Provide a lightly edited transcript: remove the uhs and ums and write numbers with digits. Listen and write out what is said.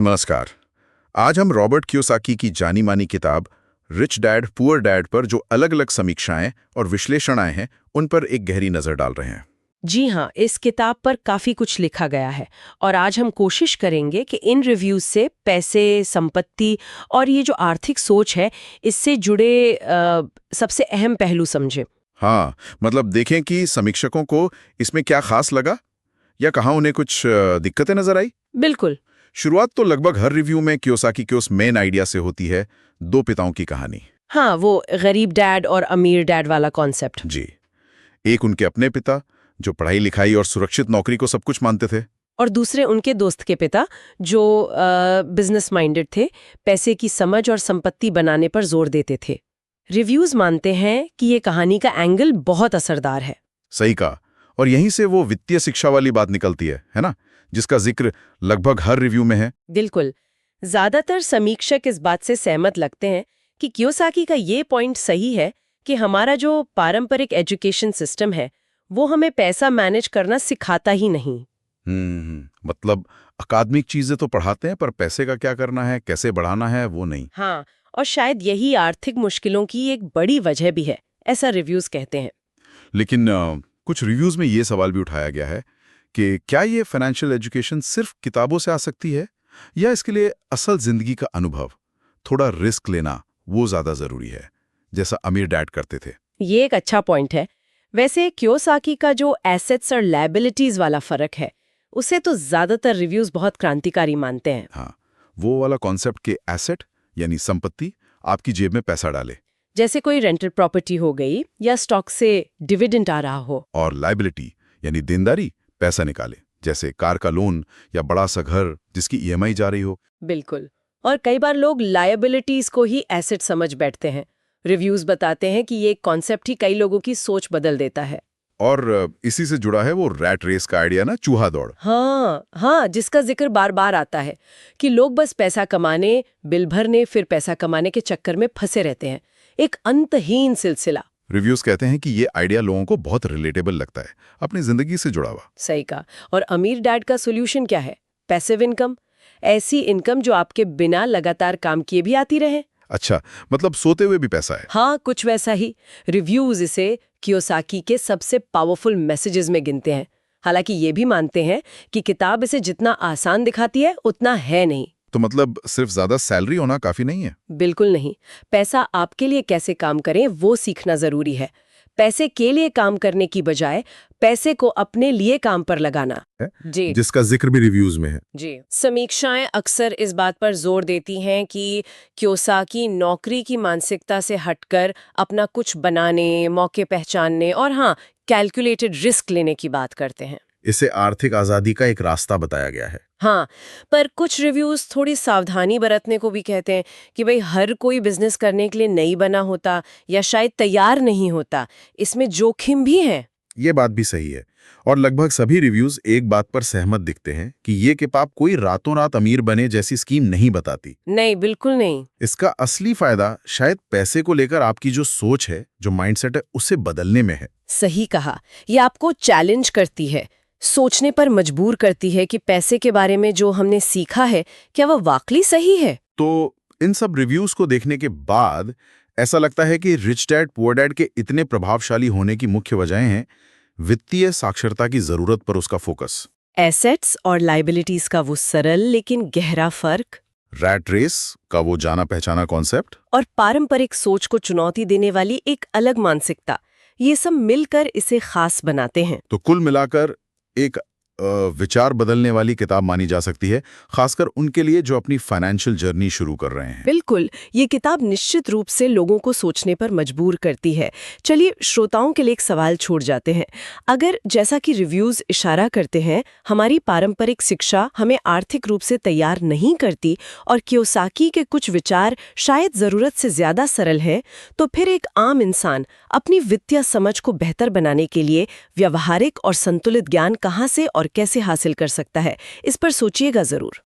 नमस्कार। आज हम रॉबर्ट कियोसाकी की जानी मानी किताब रिच डैड पुअर डैड पर जो अलग अलग समीक्षाएं और विश्लेषण आए हैं उन पर एक गहरी नजर डाल रहे हैं। जी हाँ, इस किताब पर काफी कुछ लिखा गया है और आज हम कोशिश करेंगे कि इन रिव्यूज से पैसे, संपत्ति और ये जो आर्थिक सोच है, इससे जुड़े सबसे अहम पहलू समझें। हाँ, मतलब देखें कि समीक्षकों को इसमें क्या खास लगा या कहाँ उन्हें कुछ दिक्कतें नजर आई। बिल्कुल। शुरुआत तो लगभग हर रिव्यू में कियोसाकी के उस मेन आइडिया से होती है, दो पिताओं की कहानी। हाँ, वो गरीब डैड और अमीर डैड वाला कॉन्सेप्ट। जी, एक उनके अपने पिता जो पढ़ाई लिखाई और सुरक्षित नौकरी को सब कुछ मानते थे, और दूसरे उनके दोस्त के पिता जो बिजनेस माइंडेड थे, पैसे की समझ और संपत्ति बनाने पर जोर देते थे। रिव्यूज मानते हैं कि ये कहानी का एंगल बहुत असरदार है। सही कहा। और यहीं से वो वित्तीय शिक्षा वाली बात निकलती है ना, जिसका जिक्र लगभग हर रिव्यू में है। बिल्कुल। ज्यादातर समीक्षक इस बात से सहमत लगते हैं कि कियोसाकी का ये पॉइंट सही है कि हमारा जो पारंपरिक एजुकेशन सिस्टम है वो हमें पैसा मैनेज करना सिखाता ही नहीं। मतलब अकादमिक चीजें तो पढ़ाते हैं पर पैसे का क्या करना है, कैसे बढ़ाना है, वो नहीं। हाँ, और शायद यही आर्थिक मुश्किलों की एक बड़ी वजह भी है, ऐसा रिव्यूज कहते हैं। लेकिन कुछ रिव्यूज में ये सवाल भी उठाया गया है कि क्या ये फाइनेंशियल एजुकेशन सिर्फ किताबों से आ सकती है या इसके लिए असल जिंदगी का अनुभव, थोड़ा रिस्क लेना, वो ज्यादा जरूरी है, जैसा अमीर डैड करते थे। ये एक अच्छा पॉइंट है। वैसे कियोसाकी का जो एसेट्स और लायबिलिटीज वाला फर्क है, उसे तो ज्यादातर रिव्यूज बहुत क्रांतिकारी मानते हैं। हाँ, वो वाला कॉन्सेप्ट के एसेट यानी संपत्ति आपकी जेब में पैसा डाले, जैसे कोई रेंटल प्रॉपर्टी हो गई या स्टॉक से डिविडेंड आ रहा हो। और लायबिलिटी यानी देनदारी पैसा निकाले, जैसे कार का लोन या बड़ा सा घर जिसकी ईएमआई जा रही हो। बिल्कुल। और कई बार लोग लायबिलिटीज को ही एसेट समझ बैठते हैं। रिव्यूज बताते हैं कि ये कॉन्सेप्ट ही कई लोगों की सोच बदल देता है। और इसी से जुड़ा है वो रैट रेस का आइडिया ना, चूहा दौड़। हाँ हाँ, जिसका जिक्र बार बार आता है कि लोग बस पैसा कमाने, बिल भरने, फिर पैसा कमाने के चक्कर में फंसे रहते हैं, एक अंतहीन सिलसिला। रिव्यूज कहते हैं कि ये आइडिया लोगों को बहुत रिलेटेबल लगता है, अपनी जिंदगी से जुड़ा हुआ। सही कहा। और अमीर डैड का सोल्यूशन क्या है? पैसिव इनकम, ऐसी इनकम जो आपके बिना लगातार काम किए भी आती रहे। अच्छा, मतलब सोते हुए भी पैसा है। हाँ, कुछ वैसा ही। रिव्यूज इसे कियोसाकी के सबसे पावरफुल मैसेजेस में गिनते हैं। हालांकि ये भी मानते हैं कि किताब इसे जितना आसान दिखाती है उतना है नहीं। तो मतलब सिर्फ ज्यादा सैलरी होना काफी नहीं है? बिल्कुल नहीं। पैसा आपके लिए कैसे काम करे वो सीखना जरूरी है। पैसे के लिए काम करने की बजाय पैसे को अपने लिए काम पर लगाना जी, जिसका जिक्र भी रिव्यूज में है। जी। समीक्षाएं अक्सर इस बात पर जोर देती हैं कि कियोसाकी नौकरी की मानसिकता से हटकर अपना कुछ बनाने, मौके पहचानने और हाँ, कैलकुलेटेड रिस्क लेने की बात करते हैं। इसे आर्थिक आजादी का एक रास्ता बताया गया है। हाँ, पर कुछ रिव्यूज थोड़ी सावधानी बरतने को भी कहते हैं कि भाई हर कोई बिजनेस करने के लिए नहीं बना होता या शायद तैयार नहीं होता, इसमें जोखिम भी है। ये बात भी सही है। और लगभग सभी रिव्यूज एक बात पर सहमत दिखते हैं कि ये किताब कोई रातों रात अमीर बने जैसी स्कीम नहीं बताती। नहीं, बिल्कुल नहीं। इसका असली फायदा शायद पैसे को लेकर आपकी जो सोच है, जो माइंडसेट है, उसे बदलने में है। सही कहा। ये आपको चैलेंज करती है, सोचने पर मजबूर करती है कि पैसे के बारे में जो हमने सीखा है क्या वह वाकई सही है। तो इन सब रिव्यूज को देखने के बाद ऐसा लगता है कि रिच डैड पुअर डैड के इतने प्रभावशाली होने की मुख्य वजहें हैं वित्तीय साक्षरता की जरूरत पर उसका फोकस, एसेट्स और लायबिलिटीज का वो सरल लेकिन गहरा फर्क, रैट रेस का वो जाना पहचाना कॉन्सेप्ट, और पारंपरिक सोच को चुनौती देने वाली एक अलग मानसिकता, ये सब मिलकर इसे खास बनाते हैं। तो कुल मिलाकर एक विचार बदलने वाली किताब मानी जा सकती है, खासकर उनके लिए जो अपनी फाइनेंशियल जर्नी शुरू कर रहे हैं। बिल्कुल, ये किताब निश्चित रूप से लोगों को सोचने पर मजबूर करती है। चलिए श्रोताओं के लिए एक सवाल छोड़ जाते हैं। अगर जैसा कि रिव्यूज इशारा करते हैं हमारी पारंपरिक शिक्षा हमें आर्थिक रूप से तैयार नहीं करती और कियोसाकी के कुछ विचार शायद जरूरत से ज्यादा सरल है, तो फिर एक आम इंसान अपनी वित्तीय समझ को बेहतर बनाने के लिए व्यावहारिक और संतुलित ज्ञान कहाँ से और कैसे हासिल कर सकता है, इस पर सोचिएगा जरूर।